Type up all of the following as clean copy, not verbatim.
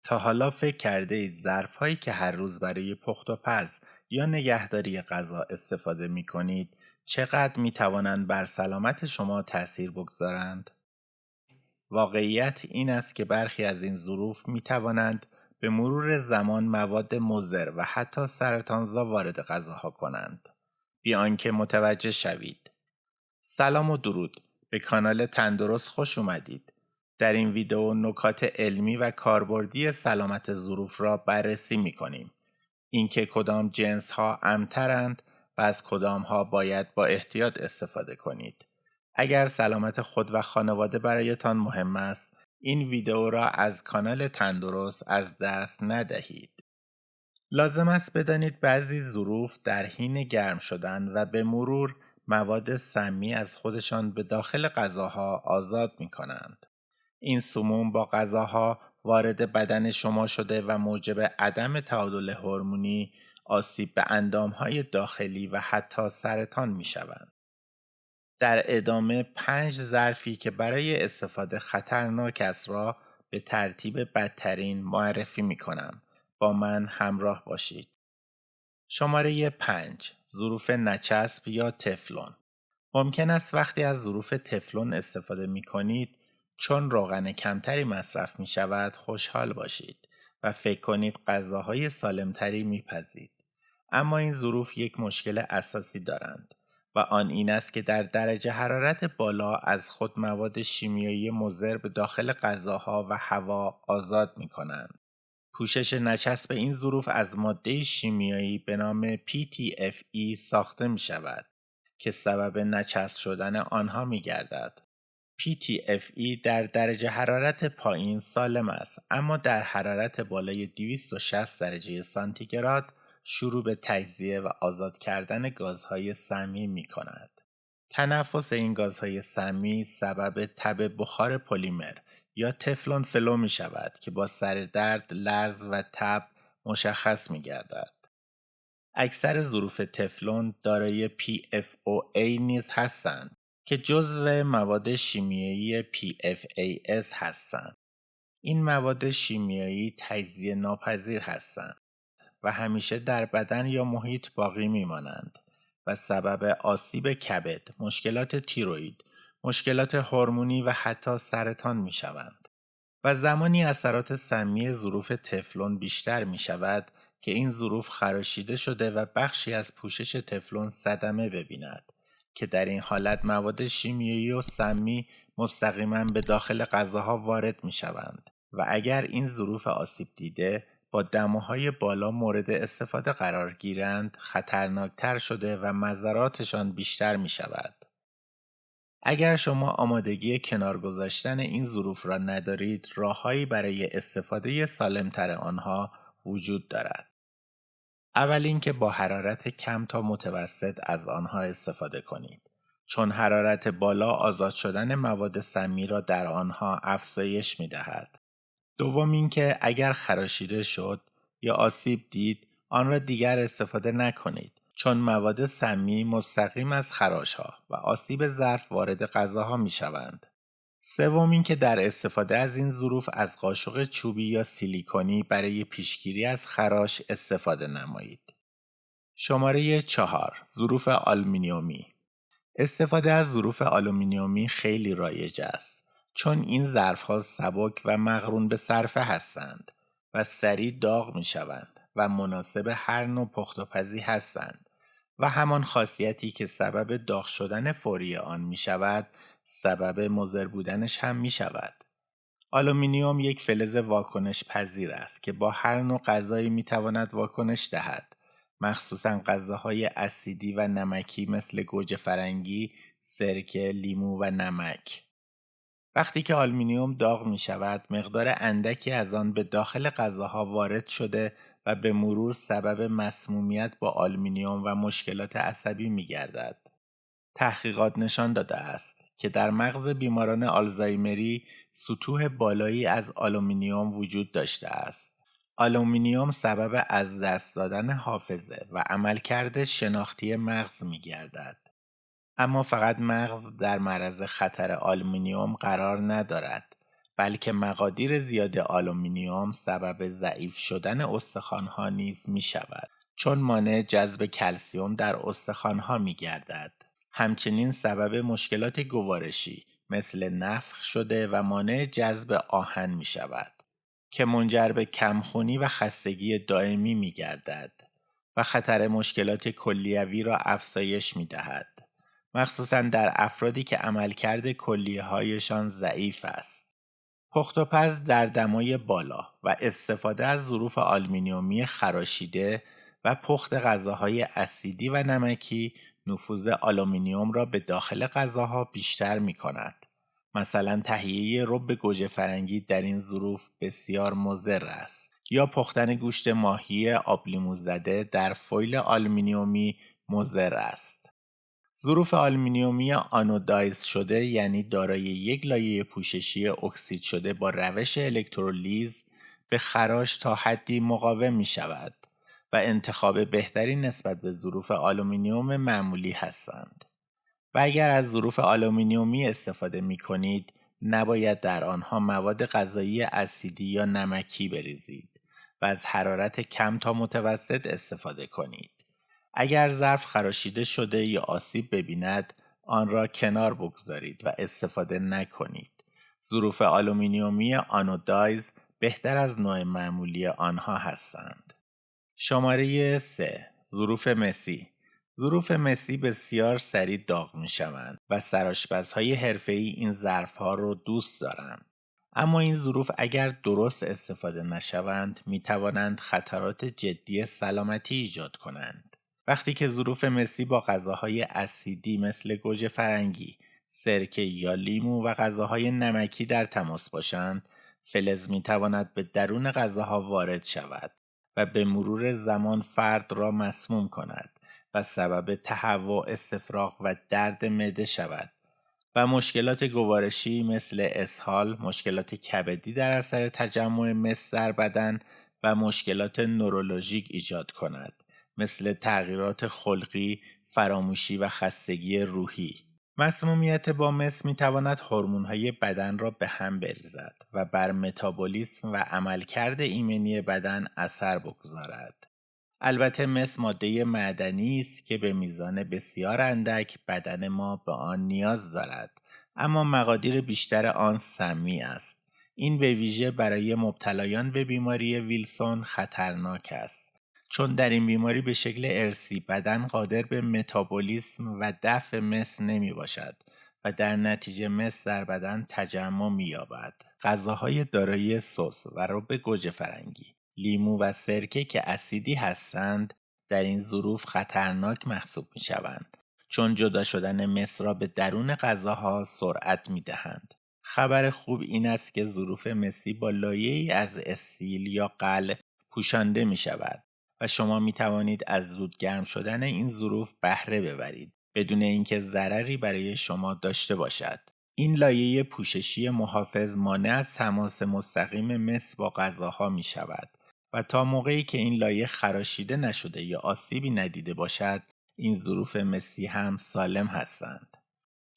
تا حالا فکر کرده اید ظرف‌هایی که هر روز برای پخت و پز یا نگهداری غذا استفاده می کنید چقدر می توانند بر سلامت شما تأثیر بگذارند؟ واقعیت این است که برخی از این ظروف می توانند به مرور زمان مواد مضر و حتی سرطانزا وارد غذاها کنند، بی آنکه متوجه شوید. سلام و درود، به کانال تندرست خوش اومدید. در این ویدئو نکات علمی و کاربردی سلامت ظروف را بررسی می کنیم. اینکه کدام جنس ها امن‌ترند و از کدام ها باید با احتیاط استفاده کنید. اگر سلامت خود و خانواده برایتان مهم است، این ویدئو را از کانال تندرست از دست ندهید. لازم است بدانید بعضی ظروف در حین گرم شدن و به مرور مواد سمی از خودشان به داخل غذاها آزاد می کنند. این سموم با غذاها وارد بدن شما شده و موجب عدم تعادل هورمونی، آسیب به اندامهای داخلی و حتی سرطان می شوند. در ادامه 5 ظرفی که برای استفاده خطرناک است را به ترتیب بدترین معرفی می کنم. با من همراه باشید. شماره 5. ظروف نچسب یا تفلون. ممکن است وقتی از ظروف تفلون استفاده می کنید چون روغن کمتری مصرف می شود خوشحال باشید و فکر کنید غذاهای سالمتری می پزید. اما این ظروف یک مشکل اساسی دارند و آن این است که در درجه حرارت بالا از خود مواد شیمیایی مضر به داخل غذاها و هوا آزاد می کنند. پوشش نچسب این ظروف از ماده شیمیایی به نام PTFE ساخته می شود که سبب نچسب شدن آنها می گردد. PTFE در درجه حرارت پایین سالم است، اما در حرارت بالای 260 درجه سانتیگراد شروع به تجزیه و آزاد کردن گازهای سمی می کند. تنفس این گازهای سمی سبب تب بخار پلیمر یا تفلون فلو می شود که با سردرد، لرز و تب مشخص می گردد. اکثر ظروف تفلون دارای PFOA نیز هستند که جزو مواد شیمیایی PFAS هستند. این مواد شیمیایی تجزیه ناپذیر هستند و همیشه در بدن یا محیط باقی می مانند و سبب آسیب کبد، مشکلات تیروئید، مشکلات هورمونی و حتی سرطان می شوند. و زمانی اثرات سمی ظروف تفلون بیشتر می شود که این ظروف خراشیده شده و بخشی از پوشش تفلون صدمه ببیند که در این حالت مواد شیمیایی و سمی مستقیما به داخل غذاها وارد می شوند و اگر این ظروف آسیب دیده با دماهای بالا مورد استفاده قرار گیرند خطرناکتر شده و مضراتشان بیشتر می شود. اگر شما آمادگی کنار گذاشتن این ظروف را ندارید، راههایی برای استفاده سالمتر آنها وجود دارد. اول اینکه با حرارت کم تا متوسط از آنها استفاده کنید، چون حرارت بالا آزاد شدن مواد سمی را در آنها افزایش می دهد. دوم اینکه اگر خراشیده شد یا آسیب دید، آن را دیگر استفاده نکنید، چون مواد سمی مستقیم از خراش‌ها و آسیب ظرف وارد غذاها می‌شوند. سوم اینکه در استفاده از این ظروف از قاشق چوبی یا سیلیکونی برای پیشگیری از خراش استفاده نمایید. شماره 4. ظروف آلومینیومی. استفاده از ظروف آلومینیومی خیلی رایج است، چون این ظرف‌ها سبک و مقرون به صرفه هستند و سریع داغ می‌شوند و مناسب هر نوع پخت و پزی هستند و همان خاصیتی که سبب داغ شدن فوری آن می‌شود، سبب مضر بودنش هم می‌شود. آلومینیوم یک فلز واکنش پذیر است که با هر نوع غذایی می‌تواند واکنش دهد، مخصوصاً غذاهای اسیدی و نمکی مثل گوجه فرنگی، سرکه، لیمو و نمک. وقتی که آلومینیوم داغ می شود، مقدار اندکی از آن به داخل غذاها وارد شده و به مرور سبب مسمومیت با آلومینیوم و مشکلات عصبی می گردد. تحقیقات نشان داده است که در مغز بیماران آلزایمری سطوح بالایی از آلومینیوم وجود داشته است. آلومینیوم سبب از دست دادن حافظه و عملکرد شناختی مغز می گردد. اما فقط مغز در معرض خطر آلومینیوم قرار ندارد، بلکه مقادیر زیاد آلومینیوم سبب ضعیف شدن استخوان‌ها نیز می‌شود، چون مانع جذب کلسیم در استخوان‌ها می‌گردد. همچنین سبب مشکلات گوارشی مثل نفخ شده و مانع جذب آهن می‌شود که منجر به کمخونی و خستگی دائمی می‌گردد و خطر مشکلات کلیوی را افزایش می‌دهد، مخصوصاً در افرادی که عملکرد کلیه‌هایشان ضعیف است. پخت و پز در دمای بالا و استفاده از ظروف آلومینیومی خراشیده و پخت غذاهای اسیدی و نمکی نفوذ آلومینیوم را به داخل غذاها بیشتر می کند. مثلا تهیه رب گوجه فرنگی در این ظروف بسیار مضر است، یا پختن گوشت ماهی آبلیمو زده در فویل آلومینیومی مضر است. ظروف آلومینیومی آنودایز شده یعنی دارای یک لایه پوششی اکسید شده با روش الکترولیز به خراش تا حدی مقاوم می شود و انتخاب بهتری نسبت به ظروف آلومینیوم معمولی هستند. و اگر از ظروف آلومینیومی استفاده می کنید، نباید در آنها مواد غذایی اسیدی یا نمکی بریزید و از حرارت کم تا متوسط استفاده کنید. اگر ظرف خراشیده شده یا آسیب ببیند، آن را کنار بگذارید و استفاده نکنید. ظروف آلومینیومی آنودایز بهتر از نوع معمولی آنها هستند. شماره 3. ظروف مسی. ظروف مسی بسیار سریع داغ می شوند و سرآشپزهای حرفه‌ای این ظرفها را دوست دارند. اما این ظروف اگر درست استفاده نشوند می توانند خطرات جدی سلامتی ایجاد کنند. وقتی که ظروف مسی با غذاهای اسیدی مثل گوجه فرنگی، سرکه یا لیمو و غذاهای نمکی در تماس باشند، فلز می تواند به درون غذاها وارد شود و به مرور زمان فرد را مسموم کند و سبب تهوع، استفراغ و درد معده شود و مشکلات گوارشی مثل اسهال، مشکلات کبدی در اثر تجمع مس در بدن و مشکلات نورولوژیک ایجاد کند مثل تغییرات خلقی، فراموشی و خستگی روحی. مسمومیت با مس می تواند هورمون‌های بدن را به هم بریزد و بر متابولیسم و عملکرد ایمنی بدن اثر بگذارد. البته مس ماده معدنی است که به میزان بسیار اندک بدن ما به آن نیاز دارد، اما مقادیر بیشتر آن سمی است. این به ویژه برای مبتلایان به بیماری ویلسون خطرناک است، چون در این بیماری به شکل ارثی بدن قادر به متابولیسم و دفع مس نمی باشد و در نتیجه مس در بدن تجمع می یابد. غذاهای دارای سس و رب گوجه فرنگی، لیمو و سرکه که اسیدی هستند در این ظروف خطرناک محسوب می شوند، چون جدا شدن مس را به درون غذاها سرعت می دهند. خبر خوب این است که ظروف مسی با لایه‌ای از استیل یا قل پوشانده می شود و شما می توانید از زود گرم شدن این ظروف بهره ببرید بدون اینکه ضرری برای شما داشته باشد. این لایه پوششی محافظ مانع از تماس مستقیم مس با غذاها می شود و تا موقعی که این لایه خراشیده نشده یا آسیبی ندیده باشد، این ظروف مسی هم سالم هستند.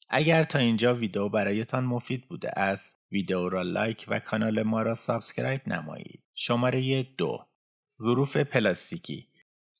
اگر تا اینجا ویدیو برایتان مفید بوده است، ویدیو را لایک و کانال ما را سابسکرایب نمایید. شماره 2. ظروف پلاستیکی.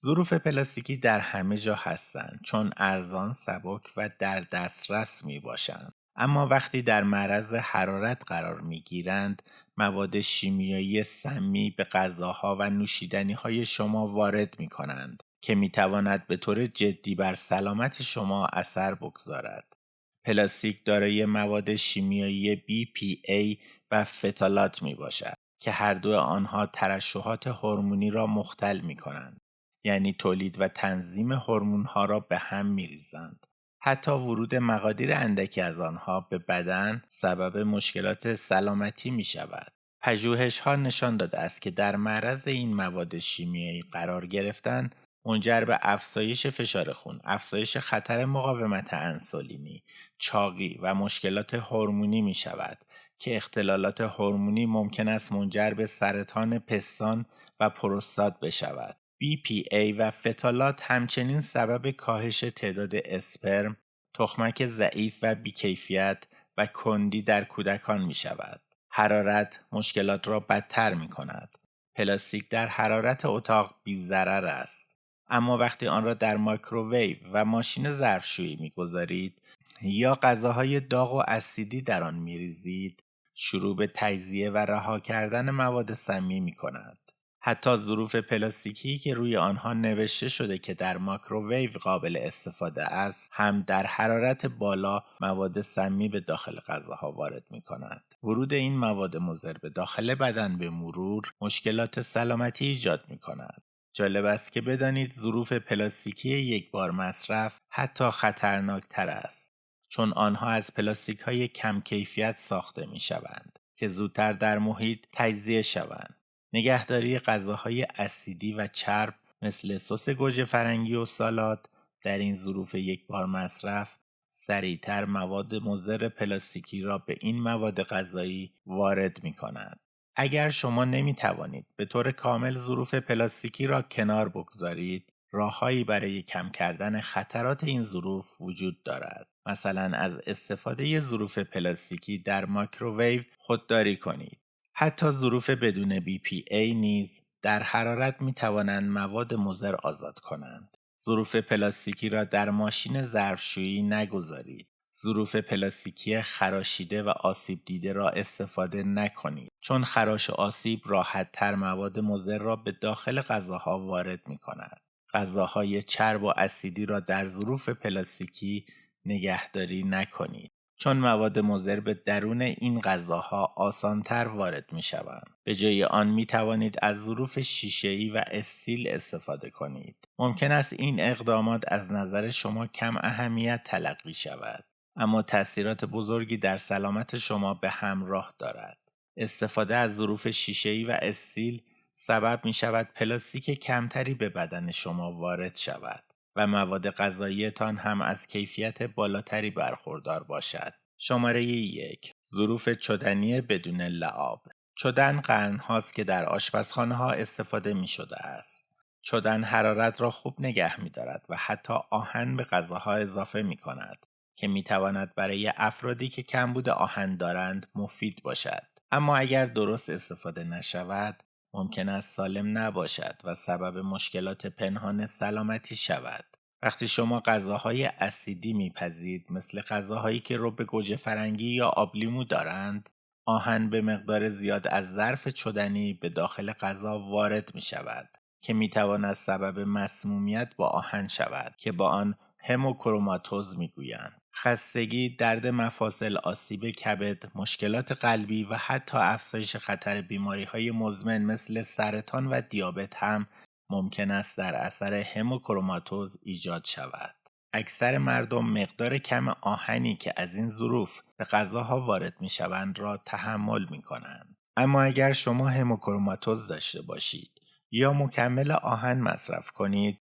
ظروف پلاستیکی در همه جا هستند چون ارزان، سبک و در دسترس می باشند. اما وقتی در معرض حرارت قرار می گیرند، مواد شیمیایی سمی به غذاها و نوشیدنی‌های شما وارد می کنند که می تواند به طور جدی بر سلامت شما اثر بگذارد. پلاستیک دارای مواد شیمیایی BPA و فتالات می باشد که هر دو آنها ترشحات هورمونی را مختل می کنند، یعنی تولید و تنظیم هورمون‌ها را به هم می ریزند. حتی ورود مقادیر اندکی از آنها به بدن سبب مشکلات سلامتی می شود. پژوهش‌ها نشان داده است که در معرض این مواد شیمیایی قرار گرفتن منجر به افزایش فشار خون، افزایش خطر مقاومت انسولینی، چاقی و مشکلات هورمونی می شود که اختلالات هورمونی ممکن است منجر به سرطان پستان و پروستات بشود. BPA و فتالات همچنین سبب کاهش تعداد اسپرم، تخمک ضعیف و بیکیفیت و کندی در کودکان می شود. حرارت مشکلات را بدتر می کند. پلاستیک در حرارت اتاق بی ضرر است. اما وقتی آن را در مایکروویو و ماشین ظرفشویی می‌گذارید یا غذاهای داغ و اسیدی در آن می‌ریزید، شروع به تجزیه و رها کردن مواد سمی می‌کند. حتی ظروف پلاستیکی که روی آنها نوشته شده که در مایکروویو قابل استفاده است، هم در حرارت بالا مواد سمی به داخل غذاها وارد می‌کنند. ورود این مواد مضر به داخل بدن به مرور مشکلات سلامتی ایجاد می‌کند. جالب است که بدانید ظروف پلاستیکی یک بار مصرف حتی خطرناکتر است، چون آنها از پلاستیک های کم کیفیت ساخته می شوند که زودتر در محیط تجزیه شوند. نگهداری غذاهای اسیدی و چرب مثل سس گوجه فرنگی و سالاد در این ظروف یک بار مصرف سریعتر مواد مضر پلاستیکی را به این مواد غذایی وارد می کند. اگر شما نمی توانید به طور کامل ظروف پلاستیکی را کنار بگذارید، راههایی برای کم کردن خطرات این ظروف وجود دارد. مثلا از استفاده ظروف پلاستیکی در مایکروویو خودداری کنید. حتی ظروف بدون BPA نیز در حرارت می توانند مواد مضر آزاد کنند. ظروف پلاستیکی را در ماشین ظرفشویی نگذارید. ظروف پلاستیکی خراشیده و آسیب دیده را استفاده نکنید، چون خراش و آسیب راحت تر مواد مضر را به داخل غذاها وارد می کند. غذاهای چرب و اسیدی را در ظروف پلاستیکی نگهداری نکنید، چون مواد مضر به درون این غذاها آسانتر وارد می شوند. به جای آن می توانید از ظروف شیشه‌ای و استیل استفاده کنید. ممکن است این اقدامات از نظر شما کم اهمیت تلقی شود، اما تأثیرات بزرگی در سلامت شما به همراه دارد. استفاده از ظروف شیشه‌ای و استیل سبب می شود پلاستیک کمتری به بدن شما وارد شود و مواد غذاییتان هم از کیفیت بالاتری برخوردار باشد. شماره 1. ظروف چدنی بدون لعاب. چدن قرن هاست که در آشپزخانه ها استفاده می شده است. چدن حرارت را خوب نگه می دارد و حتی آهن به غذاها اضافه می کند که می تواند برای افرادی که کمبود آهن دارند مفید باشد. اما اگر درست استفاده نشود، ممکن است سالم نباشد و سبب مشکلات پنهان سلامتی شود. وقتی شما غذاهای اسیدی میپزید، مثل غذاهایی که رب گوجه فرنگی یا آبلیمو دارند، آهن به مقدار زیاد از ظرف چدنی به داخل غذا وارد می شود که می تواند سبب مسمومیت با آهن شود که با آن هموکروماتوز می گویند. خستگی، درد مفاصل، آسیب کبد، مشکلات قلبی و حتی افزایش خطر بیماری‌های مزمن مثل سرطان و دیابت هم ممکن است در اثر هموکروماتوز ایجاد شود. اکثر مردم مقدار کم آهنی که از این ظروف به غذاها وارد می شوند را تحمل می کنند. اما اگر شما هموکروماتوز داشته باشید یا مکمل آهن مصرف کنید،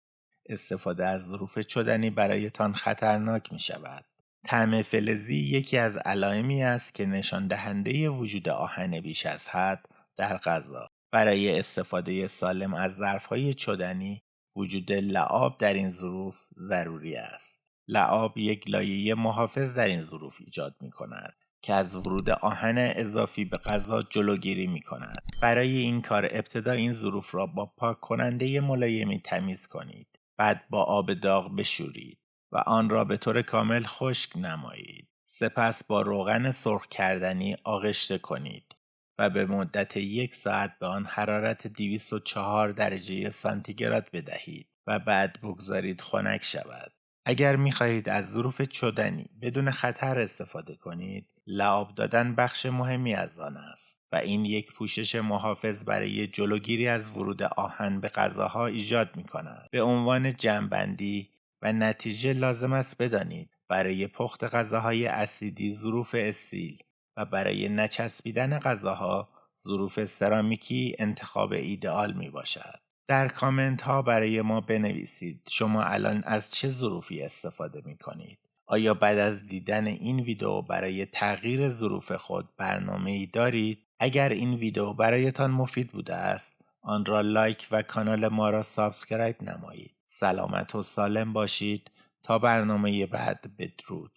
استفاده از ظروف چدنی برایتان خطرناک می شود. طعم فلزی یکی از علائمی است که نشان دهنده وجود آهن بیش از حد در غذا. برای استفاده سالم از ظرف‌های چدنی، وجود لعاب در این ظروف ضروری است. لعاب یک لایه محافظ در این ظروف ایجاد می‌کند که از ورود آهن اضافی به غذا جلوگیری می‌کند. برای این کار ابتدا این ظروف را با پاک کننده ملایمی تمیز کنید. بعد با آب داغ بشورید و آن را به طور کامل خشک نمایید. سپس با روغن سرخ کردنی آغشته کنید و به مدت 1 ساعت به آن حرارت 204 درجه سانتیگراد بدهید و بعد بگذارید خنک شود. اگر می‌خواهید از ظروف چدنی بدون خطر استفاده کنید، لعاب دادن بخش مهمی از آن است و این یک پوشش محافظ برای جلوگیری از ورود آهن به غذاها ایجاد می‌کند. به عنوان جمع‌بندی و نتیجه لازم است بدانید برای پخت غذاهای اسیدی ظروف استیل و برای نچسبیدن غذاها ظروف سرامیکی انتخاب ایدئال می باشد. در کامنت ها برای ما بنویسید شما الان از چه ظروفی استفاده می کنید. آیا بعد از دیدن این ویدیو برای تغییر ظروف خود برنامه‌ای دارید؟ اگر این ویدیو برایتان مفید بوده است، آن را لایک و کانال ما را سابسکرایب نمایید. سلامت و سالم باشید تا برنامه بعد. بدرود.